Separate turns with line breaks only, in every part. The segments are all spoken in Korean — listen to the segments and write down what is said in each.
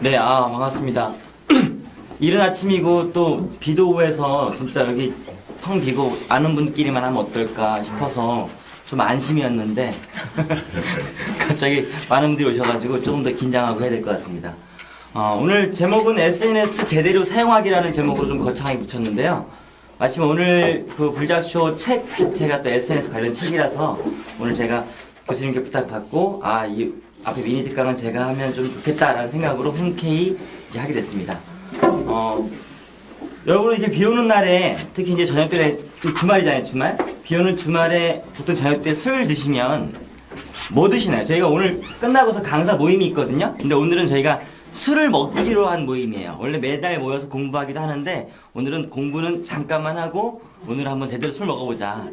네, 반갑습니다. 이른 아침이고 또 비도 오고 해서 진짜 여기 텅 비고 아는 분끼리만 하면 어떨까 싶어서 좀 안심이었는데 갑자기 많은 분들이 오셔가지고 조금 더 긴장하고 해야 될 것 같습니다. 오늘 제목은 SNS 제대로 사용하기라는 제목으로 좀 거창하게 붙였는데요. 마침 오늘 그 불작쇼 책 자체가 또 SNS 관련 책이라서 오늘 제가 교수님께 부탁받고 이 앞에 미니 특강은 제가 하면 좀 좋겠다라는 생각으로 흔쾌히 이제 하게 됐습니다. 여러분은 이제 비 오는 날에 특히 이제 저녁 때 주말이잖아요, 주말. 비 오는 주말에 보통 저녁 때 술 드시면 뭐 드시나요? 저희가 오늘 끝나고서 강사 모임이 있거든요. 근데 오늘은 저희가 술을 먹기로 한 모임이에요. 원래 매달 모여서 공부하기도 하는데 오늘은 공부는 잠깐만 하고 오늘 한번 제대로 술 먹어보자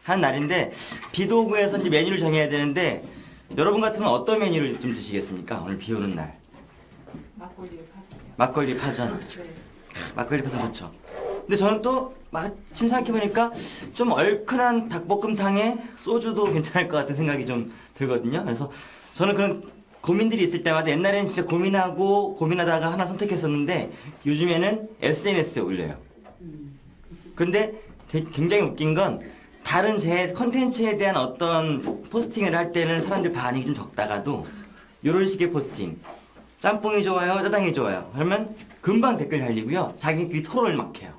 하는 날인데 비도 오고 해서 이제 메뉴를 정해야 되는데 여러분 같으면 어떤 메뉴를 좀 드시겠습니까? 오늘 비 오는 날.
막걸리 파전이요.
막걸리 파전.
네.
막걸리 파전 좋죠. 근데 저는 또 마침 생각해보니까 좀 얼큰한 닭볶음탕에 소주도 괜찮을 것 같은 생각이 좀 들거든요. 그래서 저는 그런 고민들이 있을 때마다 옛날에는 진짜 고민하다가 하나 선택했었는데 요즘에는 SNS에 올려요. 근데 굉장히 웃긴 건 다른 제 컨텐츠에 대한 어떤 포스팅을 할 때는 사람들 반응이 좀 적다가도 이런 식의 포스팅 짬뽕이 좋아요 짜장이 좋아요 그러면 금방 댓글 달리고요 자기들끼리 토론을 막 해요.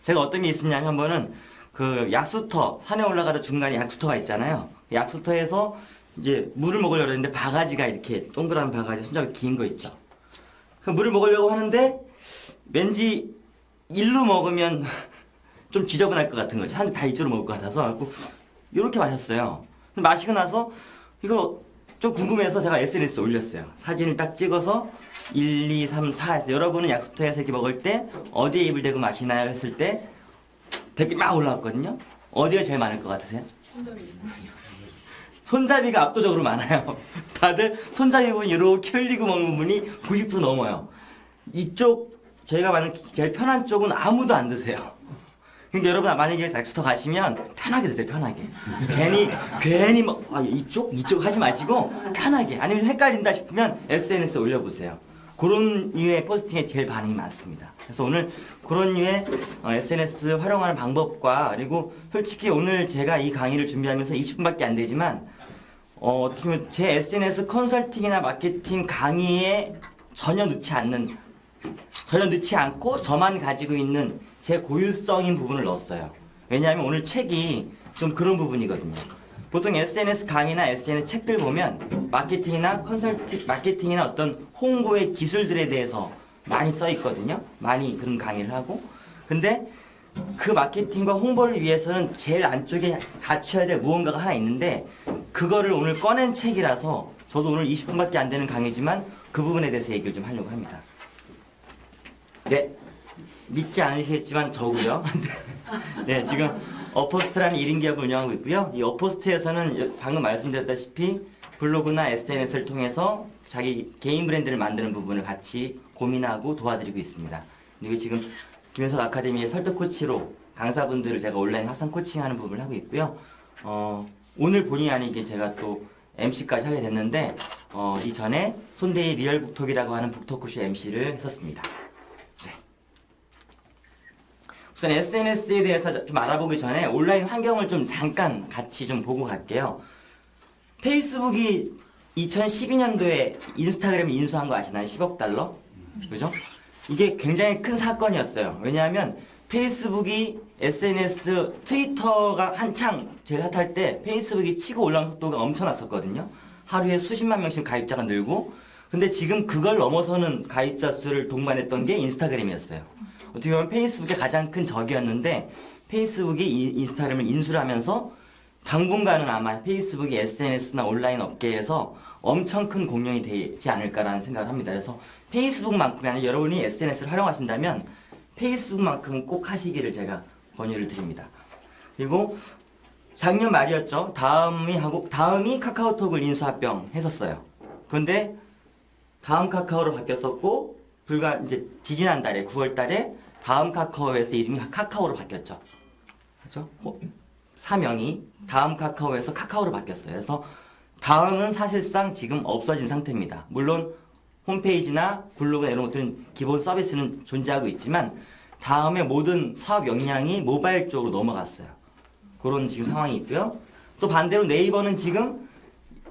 제가 어떤 게 있었냐면 한 번은 그 약수터 산에 올라가다 중간에 약수터가 있잖아요. 약수터에서 이제 물을 먹으려고 했는데 바가지가 이렇게 동그란 바가지 손잡이 긴 거 있죠. 그 물을 먹으려고 하는데 왠지 일로 먹으면 좀 지저분할 것 같은 거예요. 사람들 다 이쪽으로 먹을 것 같아서 이렇게 마셨어요. 마시고 나서 이거 좀 궁금해서 제가 SNS에 올렸어요. 사진을 딱 찍어서 1, 2, 3, 4 해서 여러분은 약수터에서 이렇게 먹을 때 어디에 입을 대고 마시나요? 했을 때 댓글이 막 올라왔거든요. 어디가 제일 많을 것 같으세요? 손잡이가 압도적으로 많아요. 다들 손잡이 부분 이렇게 흘리고 먹는 분이 90% 넘어요. 이쪽 저희가 말하는 제일 편한 쪽은 아무도 안 드세요. 근데 여러분 만약에 약수터 가시면 편하게 드세요. 편하게. 괜히 뭐 이쪽 하지 마시고 편하게. 아니면 헷갈린다 싶으면 SNS에 올려보세요. 그런 류의 포스팅에 제일 반응이 많습니다. 그래서 오늘 그런 류의 SNS 활용하는 방법과 그리고 솔직히 오늘 제가 이 강의를 준비하면서 20분밖에 안 되지만 어떻게 보면 제 SNS 컨설팅이나 마케팅 강의에 전혀 넣지 않고 저만 가지고 있는 제 고유성인 부분을 넣었어요. 왜냐하면 오늘 책이 좀 그런 부분이거든요. 보통 SNS 강의나 SNS 책들 보면 마케팅이나 마케팅이나 어떤 홍보의 기술들에 대해서 많이 써 있거든요. 많이 그런 강의를 하고. 근데 그 마케팅과 홍보를 위해서는 제일 안쪽에 갖춰야 될 무언가가 하나 있는데 그거를 오늘 꺼낸 책이라서 저도 오늘 20분밖에 안 되는 강의지만 그 부분에 대해서 얘기를 좀 하려고 합니다. 네. 믿지 않으시겠지만 저고요. 네, 지금 어포스트라는 1인 기업을 운영하고 있고요. 이 어포스트에서는 방금 말씀드렸다시피 블로그나 SNS를 통해서 자기 개인 브랜드를 만드는 부분을 같이 고민하고 도와드리고 있습니다. 그리고 지금 김현석 아카데미의 설득 코치로 강사분들을 제가 온라인 학생 코칭하는 부분을 하고 있고요. 오늘 본의 아니게 제가 또 MC까지 하게 됐는데 이전에 손대희 리얼 북톡이라고 하는 북토크쇼 MC를 했었습니다. 우선 SNS에 대해서 좀 알아보기 전에 온라인 환경을 좀 잠깐 같이 좀 보고 갈게요. 페이스북이 2012년도에 인스타그램을 인수한 거 아시나요? 10억 달러? 그죠? 이게 굉장히 큰 사건이었어요. 왜냐하면 페이스북이 SNS, 트위터가 한창 제일 핫할 때 페이스북이 치고 올라오는 속도가 엄청났었거든요. 하루에 수십만 명씩 가입자가 늘고 근데 지금 그걸 넘어서는 가입자 수를 동반했던 게 인스타그램이었어요. 어떻게 보면 페이스북의 가장 큰 적이었는데 페이스북이 인스타그램을 인수를 하면서 당분간은 아마 페이스북이 SNS나 온라인 업계에서 엄청 큰 공룡이 되지 않을까라는 생각을 합니다. 그래서 페이스북만큼이 아니라 여러분이 SNS를 활용하신다면 페이스북만큼은 꼭 하시기를 제가 권유를 드립니다. 그리고 작년 말이었죠. 다음이 카카오톡을 인수합병했었어요. 그런데 다음 카카오로 바뀌었었고 불과 이제 지지난달에 9월달에 다음 카카오에서 이름이 카카오로 바뀌었죠. 그렇죠? 사명이 다음 카카오에서 카카오로 바뀌었어요. 그래서 다음은 사실상 지금 없어진 상태입니다. 물론 홈페이지나 블로그나 이런 것들은 기본 서비스는 존재하고 있지만 다음에 모든 사업 역량이 모바일 쪽으로 넘어갔어요. 그런 지금 상황이 있고요. 또 반대로 네이버는 지금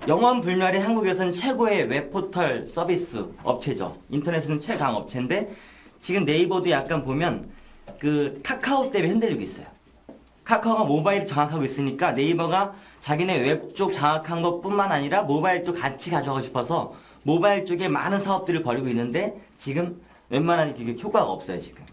영원불멸의 한국에서는 최고의 웹포털 서비스 업체죠. 인터넷은 최강 업체인데 지금 네이버도 약간 보면 그 카카오 때문에 흔들리고 있어요. 카카오가 모바일을 장악하고 있으니까 네이버가 자기네 웹 쪽 장악한 것뿐만 아니라 모바일도 같이 가져가고 싶어서 모바일 쪽에 많은 사업들을 벌이고 있는데 지금 웬만한 그게 효과가 없어요 지금.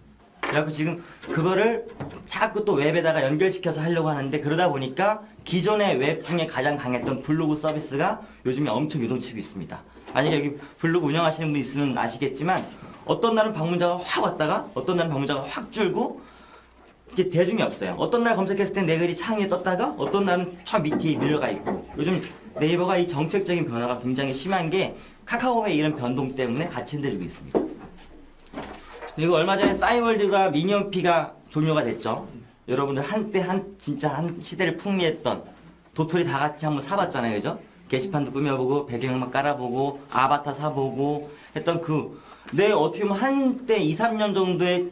그래갖고 지금 그거를 자꾸 또 웹에다가 연결시켜서 하려고 하는데 그러다 보니까 기존의 웹 중에 가장 강했던 블로그 서비스가 요즘에 엄청 요동치고 있습니다. 만약에 여기 블로그 운영하시는 분 있으면 아시겠지만 어떤 날은 방문자가 확 왔다가 어떤 날은 방문자가 확 줄고 이게 대중이 없어요. 어떤 날 검색했을 때 내 글이 창에 떴다가 어떤 날은 저 밑에 밀려가 있고 요즘 네이버가 이 정책적인 변화가 굉장히 심한 게 카카오의 이런 변동 때문에 같이 흔들리고 있습니다. 그리고 얼마 전에 싸이월드가 미니홈피가 종료가 됐죠. 여러분들 한때 진짜 한 시대를 풍미했던 도토리 다 같이 한번 사봤잖아요, 그죠? 게시판도 꾸며보고 배경음악 깔아보고 아바타 사보고 했던 내 어떻게 보면 한때 2, 3년 정도의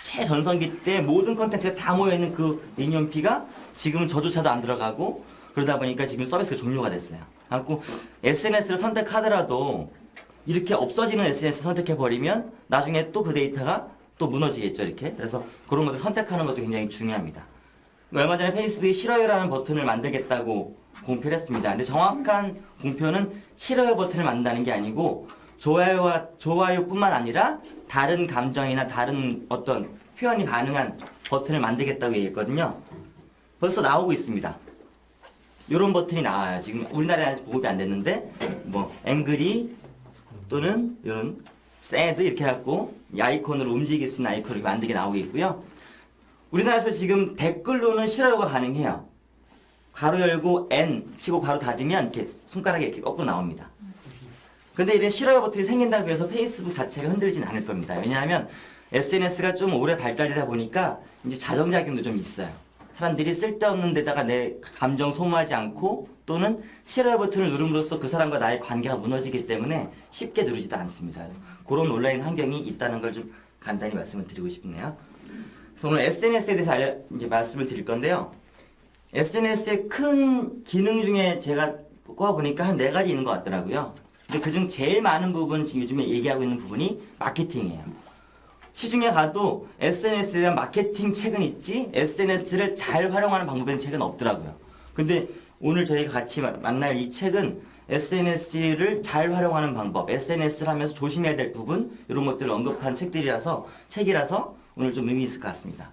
최전성기 때 모든 컨텐츠가 다 모여있는 그 미니홈피가 지금은 저조차도 안 들어가고 그러다 보니까 지금 서비스가 종료가 됐어요. 그래갖고 SNS를 선택하더라도 이렇게 없어지는 SNS 선택해버리면 나중에 또 그 데이터가 또 무너지겠죠, 이렇게. 그래서 그런 것들 선택하는 것도 굉장히 중요합니다. 얼마 전에 페이스북이 싫어요라는 버튼을 만들겠다고 공표를 했습니다. 근데 정확한 공표는 싫어요 버튼을 만든다는 게 아니고 좋아요뿐만 아니라 다른 감정이나 다른 어떤 표현이 가능한 버튼을 만들겠다고 얘기했거든요. 벌써 나오고 있습니다. 이런 버튼이 나와요. 지금 우리나라에 아직 보급이 안 됐는데 뭐 앵그리 또는 이런 sad 이렇게 해갖고 이 아이콘으로 움직일 수 있는 아이콘을 만들게 나오고 있고요. 우리나라에서 지금 댓글로는 싫어요가 가능해요. 가로 열고 N 치고 가로 닫으면 이렇게 손가락이 이렇게 거꾸로 나옵니다. 근데 이런 싫어요 버튼이 생긴다고 해서 페이스북 자체가 흔들리진 않을 겁니다. 왜냐하면 SNS가 좀 오래 발달되다 보니까 이제 자정작용도 좀 있어요. 사람들이 쓸데없는 데다가 내 감정 소모하지 않고 또는 싫어요 버튼을 누름으로써 그 사람과 나의 관계가 무너지기 때문에 쉽게 누르지도 않습니다. 그런 온라인 환경이 있다는 걸 좀 간단히 말씀을 드리고 싶네요. 그래서 오늘 SNS에 대해서 이제 말씀을 드릴 건데요. SNS의 큰 기능 중에 제가 꼽아보니까 한 4가지 있는 것 같더라고요. 근데 그중 제일 많은 부분 지금 요즘에 얘기하고 있는 부분이 마케팅이에요. 시중에 가도 SNS에 대한 마케팅 책은 있지 SNS를 잘 활용하는 방법에 대한 책은 없더라고요. 근데 오늘 저희가 같이 만날 이 책은 SNS를 잘 활용하는 방법, SNS를 하면서 조심해야 될 부분 이런 것들을 언급한 책이라서 오늘 좀 의미 있을 것 같습니다.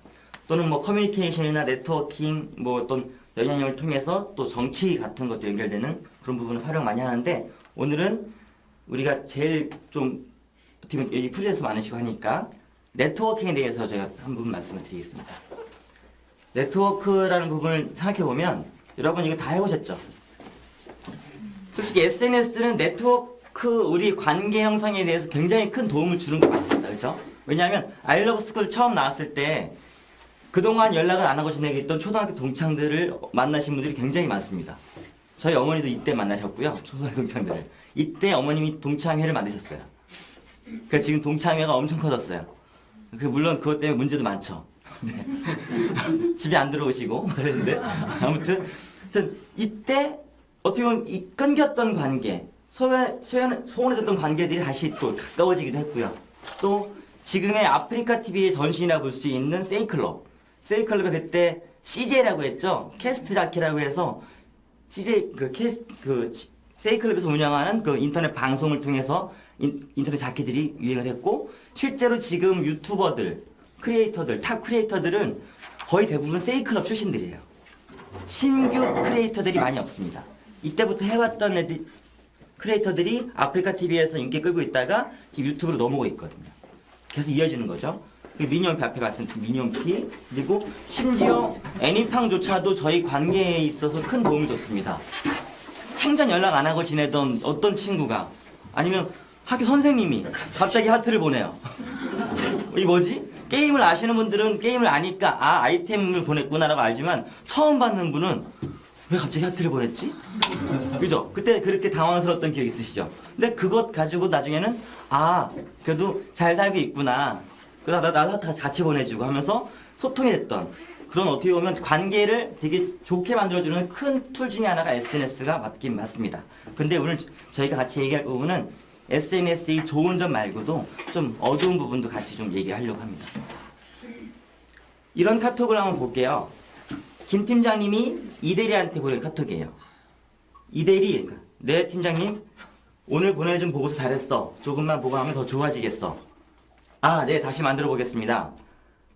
또는 뭐 커뮤니케이션이나 네트워킹 뭐 어떤 영향력을 통해서 또 정치 같은 것도 연결되는 그런 부분을 활용 많이 하는데 오늘은 우리가 제일 좀 어떻게 보면 여기 프리랜서 많으시고 하니까 네트워킹에 대해서 제가 한 부분 말씀을 드리겠습니다. 네트워크라는 부분을 생각해보면 여러분 이거 다 해보셨죠? 솔직히 SNS는 네트워크 우리 관계 형성에 대해서 굉장히 큰 도움을 주는 것 같습니다. 그렇죠? 왜냐하면 아이러브스쿨 처음 나왔을 때 그동안 연락을 안 하고 지내고 있던 초등학교 동창들을 만나신 분들이 굉장히 많습니다. 저희 어머니도 이때 만나셨고요. 초등학교 동창들을. 이때 어머님이 동창회를 만드셨어요. 그러니까 지금 동창회가 엄청 커졌어요. 물론 그것 때문에 문제도 많죠. 네. 집에 안 들어오시고 그랬는데 아무튼 이때 어떻게 보면 이 끊겼던 관계, 소원해졌던 관계들이 다시 또 가까워지기도 했고요. 또 지금의 아프리카 TV의 전신이라 볼 수 있는 세이클럽. 세이클럽이 그때 CJ라고 했죠. 캐스트 자키라고 해서 CJ 세이클럽에서 운영하는 그 인터넷 방송을 통해서 인터넷 자키들이 유행을 했고 실제로 지금 유튜버들, 크리에이터들, 탑 크리에이터들은 거의 대부분 세이클럽 출신들이에요. 신규 크리에이터들이 많이 없습니다. 이때부터 해왔던 크리에이터들이 아프리카 TV에서 인기 끌고 있다가 지금 유튜브로 넘어오고 있거든요. 계속 이어지는 거죠. 미니홈피 앞에 말씀드린 미니홈피 그리고 심지어 애니팡조차도 저희 관계에 있어서 큰 도움을 줬습니다. 생전 연락 안 하고 지내던 어떤 친구가 아니면 학교 선생님이 갑자기 하트를 보내요. 이 뭐지? 게임을 아시는 분들은 게임을 아니까 아이템을 보냈구나라고 알지만 처음 받는 분은 왜 갑자기 하트를 보냈지? 그죠? 그때 그렇게 당황스러웠던 기억 있으시죠? 근데 그것 가지고 나중에는 아 그래도 잘 살고 있구나. 그래서 나도 하트 같이 보내주고 하면서 소통이 됐던 그런 어떻게 보면 관계를 되게 좋게 만들어주는 큰 툴 중에 하나가 SNS가 맞긴 맞습니다. 근데 오늘 저희가 같이 얘기할 부분은 SNS의 좋은 점 말고도 좀 어두운 부분도 같이 좀 얘기하려고 합니다. 이런 카톡을 한번 볼게요. 김 팀장님이 이대리한테 보낸 카톡이에요. 이대리, 네 팀장님 오늘 보내준 보고서 잘했어. 조금만 보고 하면 더 좋아지겠어. 아, 네 다시 만들어 보겠습니다.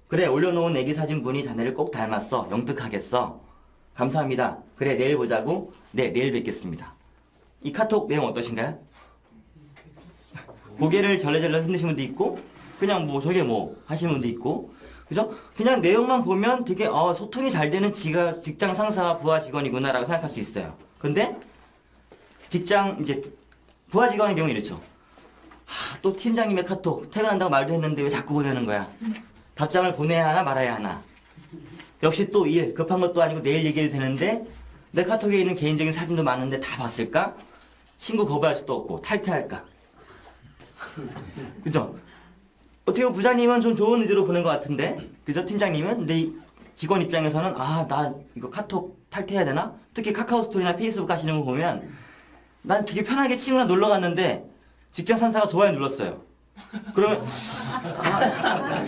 그래 올려놓은 애기 사진 보니 자네를 꼭 닮았어. 영특하겠어. 감사합니다. 그래 내일 보자고. 네 내일 뵙겠습니다. 이 카톡 내용 어떠신가요? 고개를 절레절레 흔드시는 분도 있고 그냥 뭐 저게 뭐 하시는 분도 있고 그죠? 그냥 내용만 보면 되게 소통이 잘 되는 직장 상사와 부하 직원이구나라고 생각할 수 있어요. 근데 직장 이제 부하 직원의 경우 이렇죠. 또 팀장님의 카톡 퇴근한다고 말도 했는데 왜 자꾸 보내는 거야? 답장을 보내야 하나 말아야 하나? 역시 또 일 급한 것도 아니고 내일 얘기해도 되는데 내 카톡에 있는 개인적인 사진도 많은데 다 봤을까? 친구 거부할 수도 없고 탈퇴할까? 그죠? 어떻게 보면 부장님은 좀 좋은 의도로 보낸 것 같은데 그죠? 팀장님은 근데 이 직원 입장에서는 나 이거 카톡 탈퇴해야 되나? 특히 카카오 스토리나 페이스북 하시는 거 보면 난 되게 편하게 친구랑 놀러 갔는데 직장 상사가 좋아요 눌렀어요. 그러면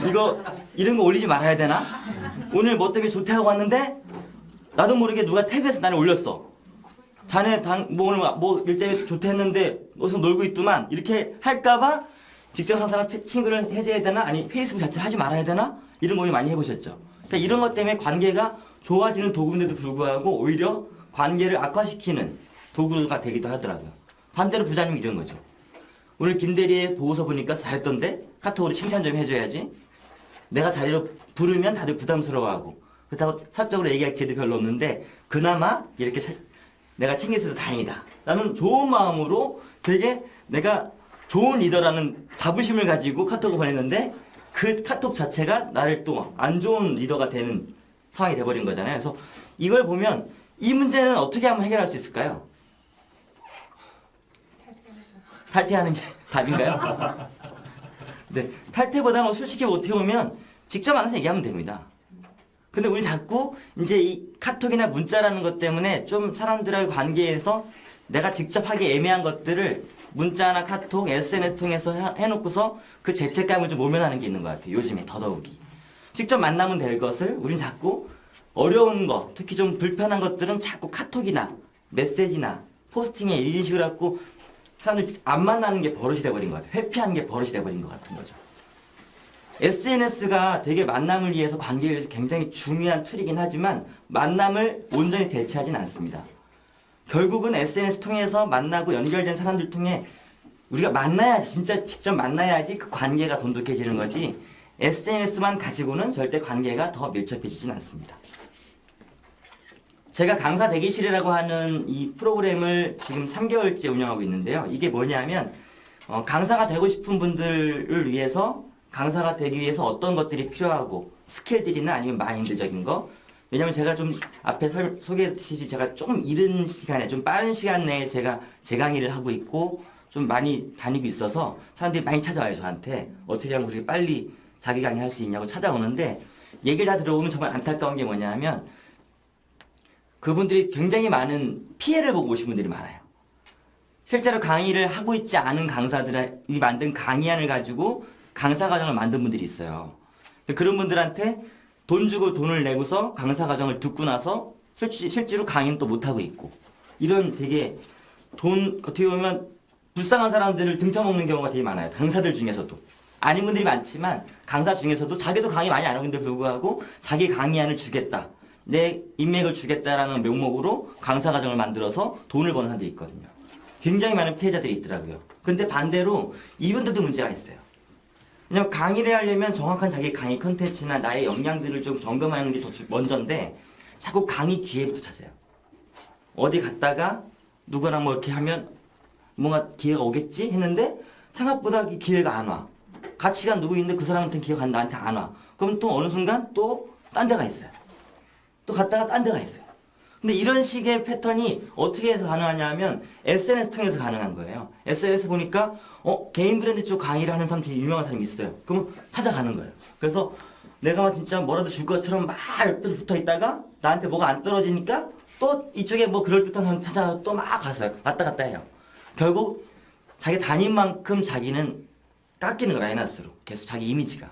이거 이런 거 올리지 말아야 되나? 오늘 뭐 때문에 좋다고 왔는데 나도 모르게 누가 태그해서 나를 올렸어. 자네 오늘 일 때문에 좋다 했는데 무슨 놀고 있더만 이렇게 할까봐 직장 상사가 친구를 해줘야 되나? 아니 페이스북 자체 하지 말아야 되나? 이런 고민 많이 해보셨죠? 그러니까 이런 것 때문에 관계가 좋아지는 도구인데도 불구하고 오히려 관계를 악화시키는 도구가 되기도 하더라고요. 반대로 부장님이 이런 거죠. 오늘 김대리의 보고서 보니까 잘했던데 카톡으로 칭찬 좀 해줘야지. 내가 자리로 부르면 다들 부담스러워하고 그렇다고 사적으로 얘기할 기회도 별로 없는데 그나마 이렇게 내가 챙겨줘서 다행이다 라는 좋은 마음으로 되게 내가 좋은 리더라는 자부심을 가지고 카톡을 보냈는데 그 카톡 자체가 나를 또 안 좋은 리더가 되는 상황이 돼버린 거잖아요. 그래서 이걸 보면 이 문제는 어떻게 하면 해결할 수 있을까요? 탈퇴하는 게 답인가요? 네, 탈퇴보다는 솔직히 어떻게 보면 직접 만나서 얘기하면 됩니다. 근데 우리 자꾸 이제 이 카톡이나 문자라는 것 때문에 좀 사람들과의 관계에서 내가 직접 하기 애매한 것들을 문자나 카톡, SNS 통해서 해놓고서 그 죄책감을 좀 모면하는 게 있는 것 같아요. 요즘에 더더욱이. 직접 만나면 될 것을 우린 자꾸 어려운 거, 특히 좀 불편한 것들은 자꾸 카톡이나 메시지나 포스팅에 이런 식으로 갖고 사람들이 안 만나는 게 버릇이 돼버린 것 같아요. 회피하는 게 버릇이 돼버린 것 같은 거죠. SNS가 되게 만남을 위해서 관계를 위해서 굉장히 중요한 툴이긴 하지만 만남을 온전히 대체하진 않습니다. 결국은 SNS 통해서 만나고 연결된 사람들 통해 우리가 만나야지 진짜 직접 만나야지 그 관계가 돈독해지는 거지 SNS만 가지고는 절대 관계가 더 밀접해지진 않습니다. 제가 강사 대기실이라고 하는 이 프로그램을 지금 3개월째 운영하고 있는데요. 이게 뭐냐면 강사가 되고 싶은 분들을 위해서 강사가 되기 위해서 어떤 것들이 필요하고 스킬들이나 아니면 마인드적인 거 왜냐면 제가 좀 앞에 소개했듯이 제가 조금 이른 시간에 좀 빠른 시간 내에 제가 제 강의를 하고 있고 좀 많이 다니고 있어서 사람들이 많이 찾아와요 저한테 어떻게 하면 그렇게 빨리 자기 강의 할 수 있냐고 찾아오는데 얘기를 다 들어보면 정말 안타까운 게 뭐냐면 그분들이 굉장히 많은 피해를 보고 오신 분들이 많아요. 실제로 강의를 하고 있지 않은 강사들이 만든 강의안을 가지고 강사 과정을 만든 분들이 있어요. 그런 분들한테 돈 주고 돈을 내고서 강사 과정을 듣고 나서 실제로 강의는 또 못하고 있고 이런 되게 어떻게 보면 불쌍한 사람들을 등쳐먹는 경우가 되게 많아요. 강사들 중에서도. 아닌 분들이 많지만 강사 중에서도 자기도 강의 많이 안 하는데 불구하고 자기 강의안을 주겠다. 내 인맥을 주겠다라는 명목으로 강사 과정을 만들어서 돈을 버는 사람들이 있거든요. 굉장히 많은 피해자들이 있더라고요. 근데 반대로 이분들도 문제가 있어요. 왜냐면 강의를 하려면 정확한 자기 강의 컨텐츠나 나의 역량들을 좀 점검하는 게 더 먼저인데 자꾸 강의 기회부터 찾아요. 어디 갔다가 누구랑 뭐 이렇게 하면 뭔가 기회가 오겠지 했는데 생각보다 이 기회가 안 와. 같이 간 누구 있는데 그 사람한테 기회가 나한테 안 와. 그럼 또 어느 순간 또 딴 데가 있어요. 또 갔다가 딴 데가 있어요. 근데 이런 식의 패턴이 어떻게 해서 가능하냐면 SNS 통해서 가능한 거예요. SNS 보니까 개인 브랜드 쪽 강의를 하는 사람 되게 유명한 사람이 있어요. 그러면 찾아가는 거예요. 그래서 내가 막 진짜 뭐라도 줄 것처럼 막 옆에서 붙어 있다가 나한테 뭐가 안 떨어지니까 또 이쪽에 뭐 그럴듯한 사람 찾아 또 막 갔어요. 왔다 갔다 해요. 결국 자기 다닌 만큼 자기는 깎이는 거야, 마이너스로. 계속 자기 이미지가.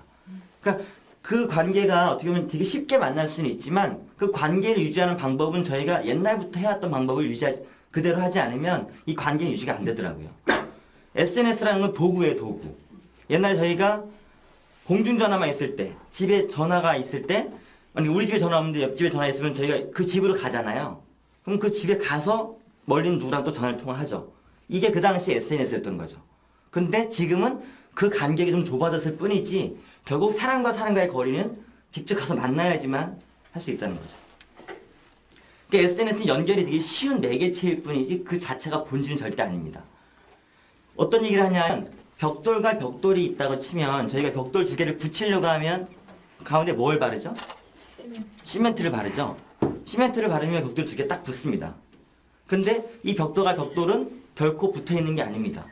그러니까 그 관계가 어떻게 보면 되게 쉽게 만날 수는 있지만 그 관계를 유지하는 방법은 저희가 옛날부터 해왔던 방법을 그대로 하지 않으면 이 관계는 유지가 안 되더라고요. SNS라는 건 도구예요, 도구. 옛날에 저희가 공중전화만 있을 때, 집에 전화가 있을 때, 만약에 우리 집에 전화 없는데 옆집에 전화 있으면 저희가 그 집으로 가잖아요. 그럼 그 집에 가서 멀리 있는 누구랑 또 전화를 통화하죠. 이게 그 당시 SNS였던 거죠. 근데 지금은 그 간격이 좀 좁아졌을 뿐이지 결국 사람과 사람과의 거리는 직접 가서 만나야지만 할 수 있다는 거죠. 그러니까 SNS는 연결이 되게 쉬운 매개체일 뿐이지 그 자체가 본질은 절대 아닙니다. 어떤 얘기를 하냐면 벽돌과 벽돌이 있다고 치면 저희가 벽돌 두 개를 붙이려고 하면 가운데 뭘 바르죠? 시멘트를 바르죠. 시멘트를 바르면 벽돌 두 개 딱 붙습니다. 근데 이 벽돌과 벽돌은 결코 붙어 있는 게 아닙니다.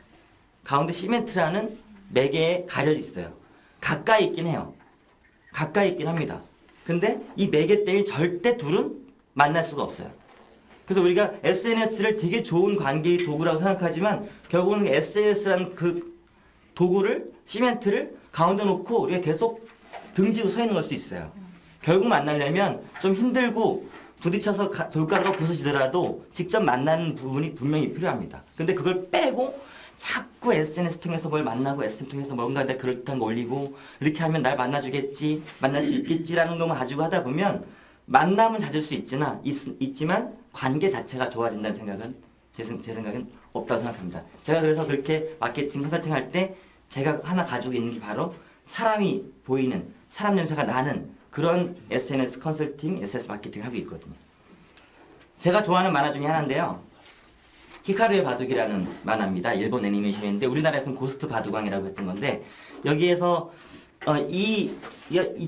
가운데 시멘트라는 매개에 가려져 있어요. 가까이 있긴 해요. 가까이 있긴 합니다. 근데 이 매개 때문에 절대 둘은 만날 수가 없어요. 그래서 우리가 SNS를 되게 좋은 관계의 도구라고 생각하지만 결국은 SNS라는 그 도구를 시멘트를 가운데 놓고 우리가 계속 등지고 서 있는 걸 수 있어요. 결국 만나려면 좀 힘들고 부딪혀서 돌가루가 부서지더라도 직접 만나는 부분이 분명히 필요합니다. 근데 그걸 빼고 자꾸 SNS 통해서 뭘 만나고 SNS 통해서 뭔가 내가 그럴듯한 거 올리고 이렇게 하면 날 만나주겠지, 만날 수 있겠지라는 것만 가지고 하다 보면 만남은 잦을 수 있지만 관계 자체가 좋아진다는 생각은 제 생각은 없다고 생각합니다. 제가 그래서 그렇게 마케팅 컨설팅 할 때 제가 하나 가지고 있는 게 바로 사람이 보이는 사람 냄새가 나는 그런 SNS 컨설팅, SNS 마케팅을 하고 있거든요. 제가 좋아하는 만화 중에 하나인데요. 히카루의 바둑이라는 만화입니다. 일본 애니메이션인데 우리나라에서는 고스트 바둑왕이라고 했던 건데 여기에서 이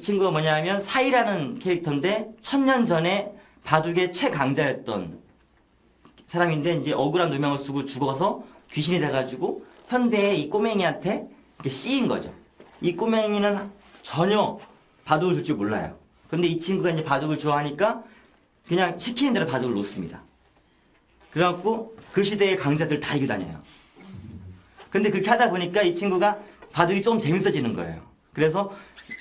친구가 뭐냐면 사이라는 캐릭터인데 1000년 전에 바둑의 최강자였던 사람인데 이제 억울한 누명을 쓰고 죽어서 귀신이 돼가지고 현대에 이 꼬맹이한테 이렇게 씌인 거죠. 이 꼬맹이는 전혀 바둑을 줄 줄 몰라요. 근데 이 친구가 이제 바둑을 좋아하니까 그냥 시키는 대로 바둑을 놓습니다. 그래갖고 그 시대의 강자들 다 이겨 다녀요. 근데 그렇게 하다 보니까 이 친구가 바둑이 조금 재밌어지는 거예요. 그래서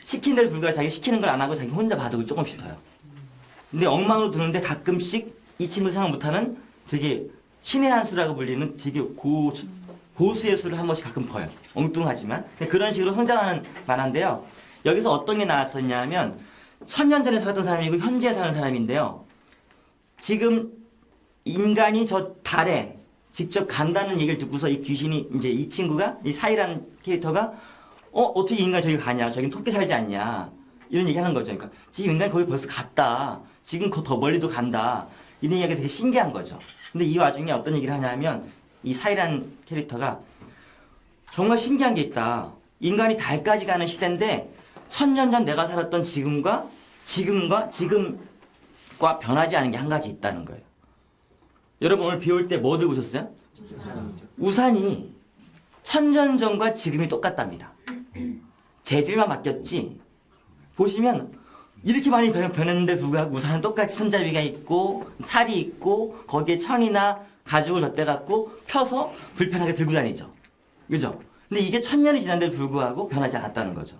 시키는 대로 불구하고 자기 시키는 걸 안 하고 자기 혼자 바둑을 조금씩 둬요. 근데 엉망으로 두는데 가끔씩 이 친구 생각 못하는 되게 신의 한 수라고 불리는 되게 고수의 수를 한 번씩 가끔 봐요. 엉뚱하지만 그런 식으로 성장하는 만화인데요. 여기서 어떤 게 나왔었냐면 1000년 전에 살았던 사람이고 현재에 사는 사람인데요. 지금 인간이 저 달에 직접 간다는 얘기를 듣고서 이 귀신이 이제 이 친구가 이 사이라는 캐릭터가 어떻게 인간이 저기 가냐? 저긴 토끼 살지 않냐? 이런 얘기 하는 거죠. 그러니까 지금 인간이 거기 벌써 갔다. 지금 더 멀리도 간다. 이런 얘기가 되게 신기한 거죠. 근데 이 와중에 어떤 얘기를 하냐면 이 사이라는 캐릭터가 정말 신기한 게 있다. 인간이 달까지 가는 시대인데 1000년 전 내가 살았던 지금과 변하지 않은 게 한 가지 있다는 거예요. 여러분 오늘 비 올 때 뭐 들고 오셨어요? 우산이 1000년 전과 지금이 똑같답니다. 재질만 바뀌었지. 보시면 이렇게 많이 변했는데 불구하고 우산은 똑같이 손잡이가 있고 살이 있고 거기에 천이나 가죽을 덧대갖고 펴서 불편하게 들고 다니죠. 그죠? 근데 이게 1000년이 지났는데 불구하고 변하지 않았다는 거죠.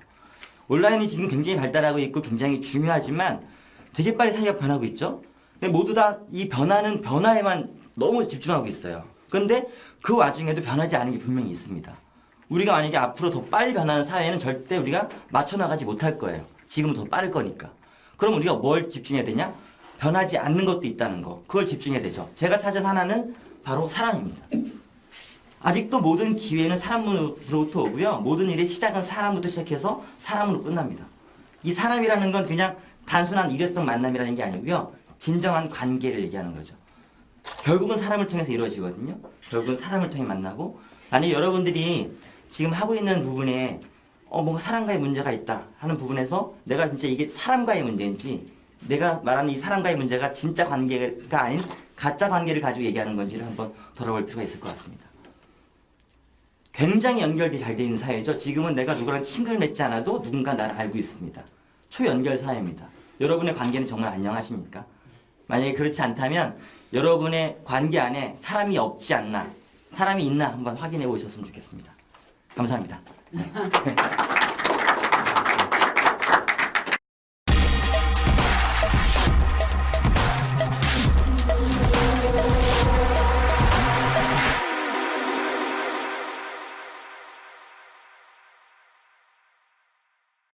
온라인이 지금 굉장히 발달하고 있고 굉장히 중요하지만 되게 빨리 사회가 변하고 있죠. 근데 모두 다 이 변화는 변화에만 너무 집중하고 있어요. 그런데 그 와중에도 변하지 않은 게 분명히 있습니다. 우리가 만약에 앞으로 더 빨리 변하는 사회에는 절대 우리가 맞춰나가지 못할 거예요. 지금은 더 빠를 거니까. 그럼 우리가 뭘 집중해야 되냐? 변하지 않는 것도 있다는 거. 그걸 집중해야 되죠. 제가 찾은 하나는 바로 사람입니다. 아직도 모든 기회는 사람으로부터 오고요. 모든 일의 시작은 사람부터 시작해서 사람으로 끝납니다. 이 사람이라는 건 그냥 단순한 일회성 만남이라는 게 아니고요. 진정한 관계를 얘기하는 거죠. 결국은 사람을 통해서 이루어지거든요. 결국은 사람을 통해 만나고 만약에 여러분들이 지금 하고 있는 부분에 뭔가 사람과의 문제가 있다 하는 부분에서 내가 진짜 이게 사람과의 문제인지 내가 말하는 이 사람과의 문제가 진짜 관계가 아닌 가짜 관계를 가지고 얘기하는 건지를 한번 돌아볼 필요가 있을 것 같습니다. 굉장히 연결이 잘 돼 있는 사회죠. 지금은 내가 누구랑 친구를 맺지 않아도 누군가 나를 알고 있습니다. 초연결 사회입니다. 여러분의 관계는 정말 안녕하십니까? 만약에 그렇지 않다면 여러분의 관계 안에 사람이 없지 않나, 사람이 있나 한번 확인해 보셨으면 좋겠습니다. 감사합니다. 네.